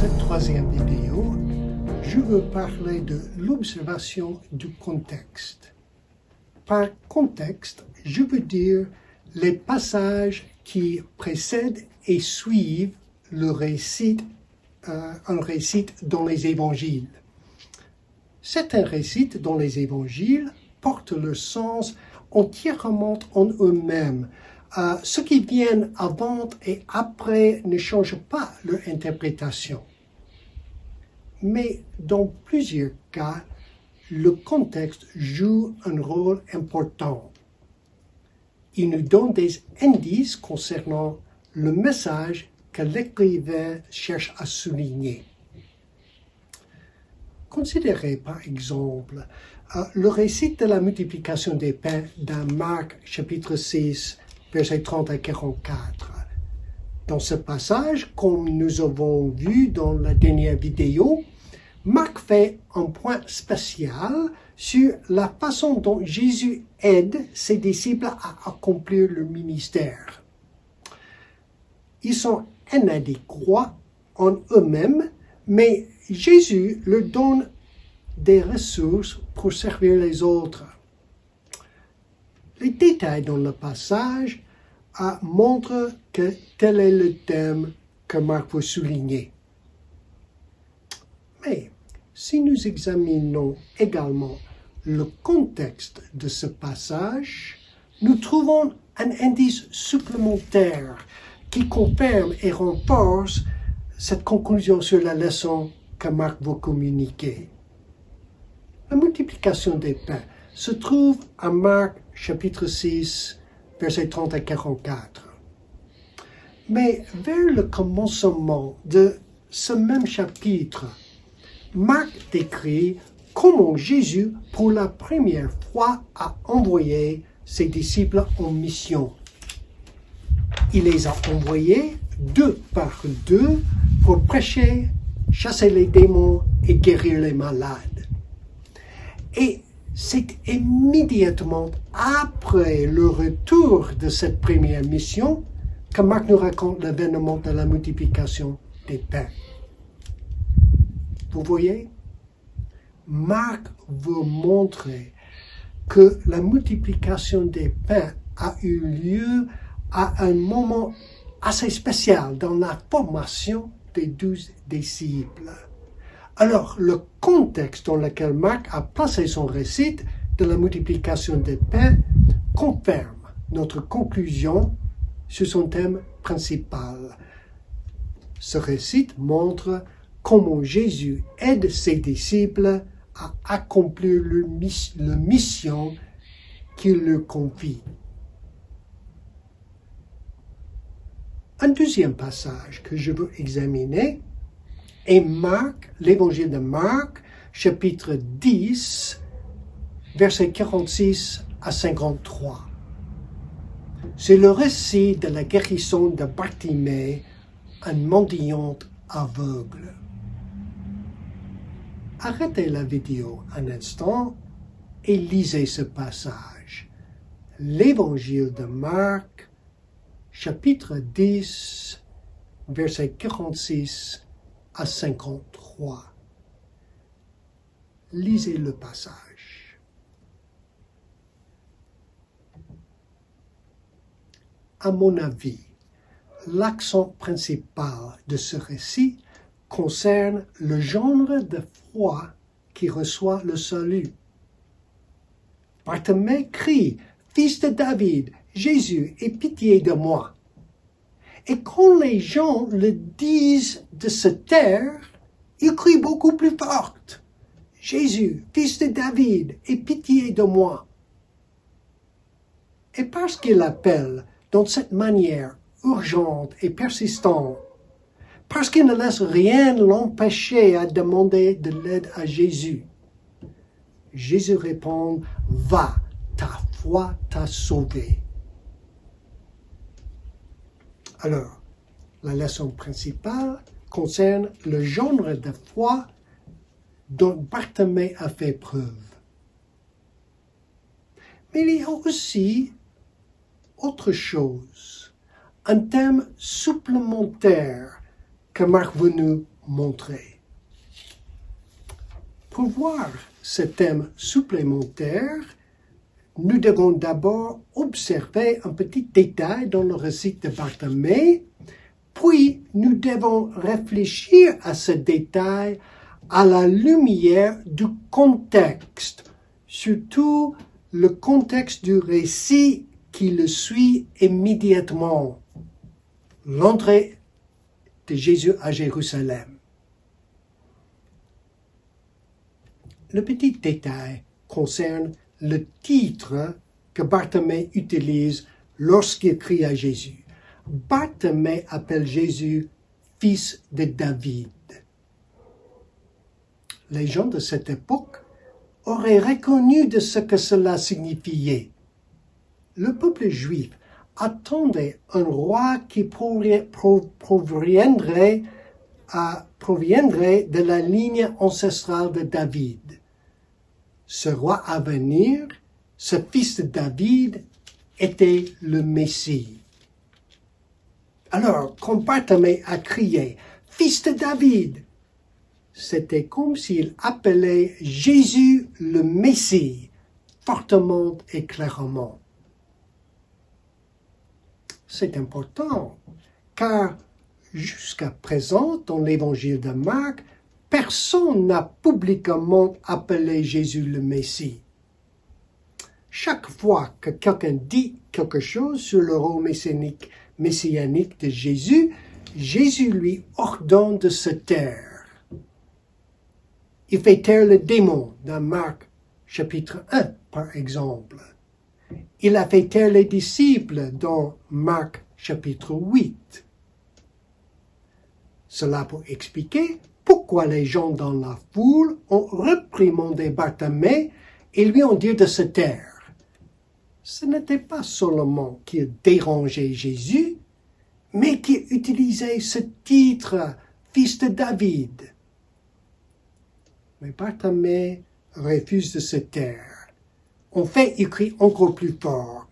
cette troisième vidéo, je veux parler de l'observation du contexte. Par contexte, je veux dire les passages qui précèdent et suivent un récit dans les évangiles. Certains récits dans les évangiles portent leur sens entièrement en eux-mêmes. Ce qui vient avant et après ne change pas leur interprétation. Mais dans plusieurs cas, le contexte joue un rôle important. Il nous donne des indices concernant le message que l'écrivain cherche à souligner. Considérez par exemple le récit de la multiplication des pains dans Marc chapitre 6, versets 30 à 44. Dans ce passage, comme nous avons vu dans la dernière vidéo, Marc fait un point spécial sur la façon dont Jésus aide ses disciples à accomplir leur ministère. Ils sont inadéquats en eux-mêmes, mais Jésus leur donne des ressources pour servir les autres. Les détails dans le passage montrent que tel est le thème que Marc veut souligner. Mais si nous examinons également le contexte de ce passage, nous trouvons un indice supplémentaire qui confirme et renforce cette conclusion sur la leçon que Marc veut communiquer. La multiplication des pains se trouve à Marc chapitre 6, versets 30 à 44. Mais vers le commencement de ce même chapitre, Marc décrit comment Jésus, pour la première fois, a envoyé ses disciples en mission. Il les a envoyés deux par deux pour prêcher, chasser les démons et guérir les malades. Et c'est immédiatement après le retour de cette première mission que Marc nous raconte l'événement de la multiplication des pains. Vous voyez, Marc veut montrer que la multiplication des pains a eu lieu à un moment assez spécial dans la formation des 12 disciples. Alors, le contexte dans lequel Marc a placé son récit de la multiplication des pains confirme notre conclusion sur son thème principal. Ce récit montre comment Jésus aide ses disciples à accomplir la mission qu'il leur confie. Un deuxième passage que je veux examiner est l'évangile de Marc, chapitre 10, versets 46 à 53. C'est le récit de la guérison de Bartimée, un mendiant aveugle. Arrêtez la vidéo un instant et lisez ce passage. L'évangile de Marc, chapitre 10, versets 46 à 53. Lisez le passage. À mon avis, l'accent principal de ce récit concerne le genre de foi qui reçoit le salut. Bartimée crie « Fils de David, Jésus, aie pitié de moi ». Et quand les gens le disent de se taire, il crie beaucoup plus fort. « Jésus, fils de David, aie pitié de moi ». Et parce qu'il appelle dans cette manière urgente et persistante, parce qu'il ne laisse rien l'empêcher à demander de l'aide à Jésus, Jésus répond « Va, ta foi t'a sauvé ». Alors, la leçon principale concerne le genre de foi dont Bartimée a fait preuve. Mais il y a aussi autre chose, un thème supplémentaire que Marc veut nous montré. Pour voir ce thème supplémentaire, nous devons d'abord observer un petit détail dans le récit de Bartimée, puis nous devons réfléchir à ce détail à la lumière du contexte, surtout le contexte du récit qui le suit immédiatement, l'entrée de Jésus à Jérusalem. Le petit détail concerne le titre que Bartimée utilise lorsqu'il crie à Jésus. Bartimée appelle Jésus « fils de David ». Les gens de cette époque auraient reconnu de ce que cela signifiait. Le peuple juif attendait un roi qui proviendrait de la ligne ancestrale de David. Ce roi à venir, ce fils de David, était le Messie. Alors, quand Bartimée a crié « Fils de David », c'était comme s'il appelait Jésus le Messie, fortement et clairement. C'est important, car jusqu'à présent, dans l'évangile de Marc, personne n'a publiquement appelé Jésus le Messie. Chaque fois que quelqu'un dit quelque chose sur le rôle messianique de Jésus, Jésus lui ordonne de se taire. Il fait taire le démon dans Marc chapitre 1, par exemple. Il a fait taire les disciples dans Marc chapitre 8. Cela pour expliquer pourquoi les gens dans la foule ont réprimandé Bartimée et lui ont dit de se taire. Ce n'était pas seulement qu'il dérangeait Jésus, mais qu'il utilisait ce titre « Fils de David ». Mais Bartimée refuse de se taire. En fait, il crie encore plus fort.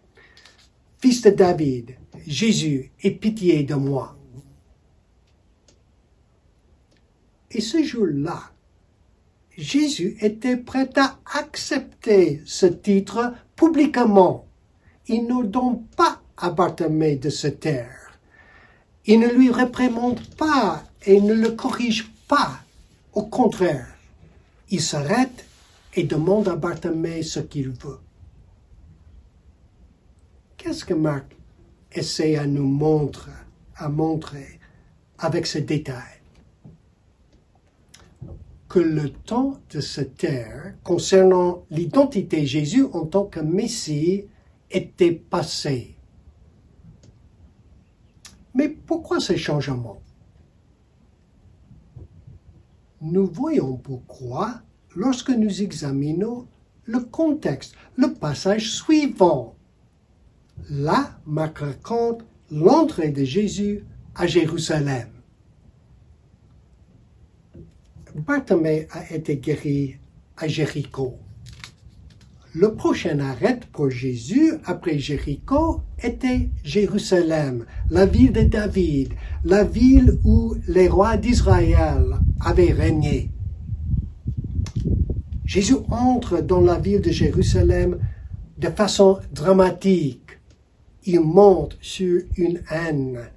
« Fils de David, Jésus, aie pitié de moi ». Et ce jour-là, Jésus était prêt à accepter ce titre publiquement. Il n'ordonne pas à Bartimée de se taire. Il ne lui réprimande pas et ne le corrige pas. Au contraire, il s'arrête et demande à Bartimée ce qu'il veut. Qu'est-ce que Marc essaie à nous montrer avec ce détail? Que le temps de se taire concernant l'identité de Jésus en tant que Messie était passé. Mais pourquoi ce changement? Nous voyons pourquoi lorsque nous examinons le contexte, le passage suivant. Là, Marc raconte l'entrée de Jésus à Jérusalem. Bartimée a été guéri à Jéricho. Le prochain arrêt pour Jésus après Jéricho était Jérusalem, la ville de David, la ville où les rois d'Israël avaient régné. Jésus entre dans la ville de Jérusalem de façon dramatique. Il monte sur une âne.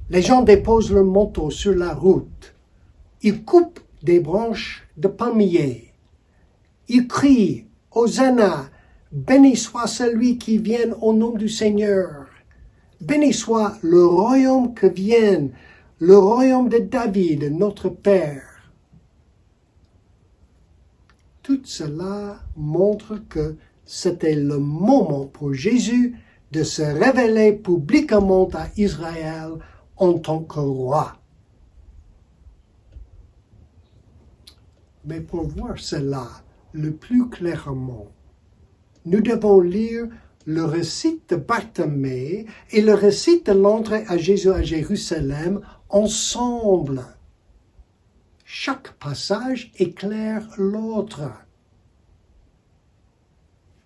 Les gens déposent leurs manteaux sur la route. Il coupe des branches de palmier. Il crie « Hosanna, béni soit celui qui vient au nom du Seigneur. Béni soit le royaume que vient, le royaume de David, notre Père. » Tout cela montre que c'était le moment pour Jésus de se révéler publiquement à Israël en tant que roi. Mais pour voir cela le plus clairement, nous devons lire le récit de Bartimée et le récit de l'entrée à Jésus à Jérusalem ensemble. Chaque passage éclaire l'autre.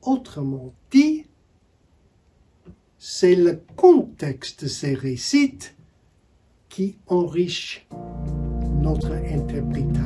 Autrement dit, c'est le contexte de ces récits qui enrichit notre interprétation.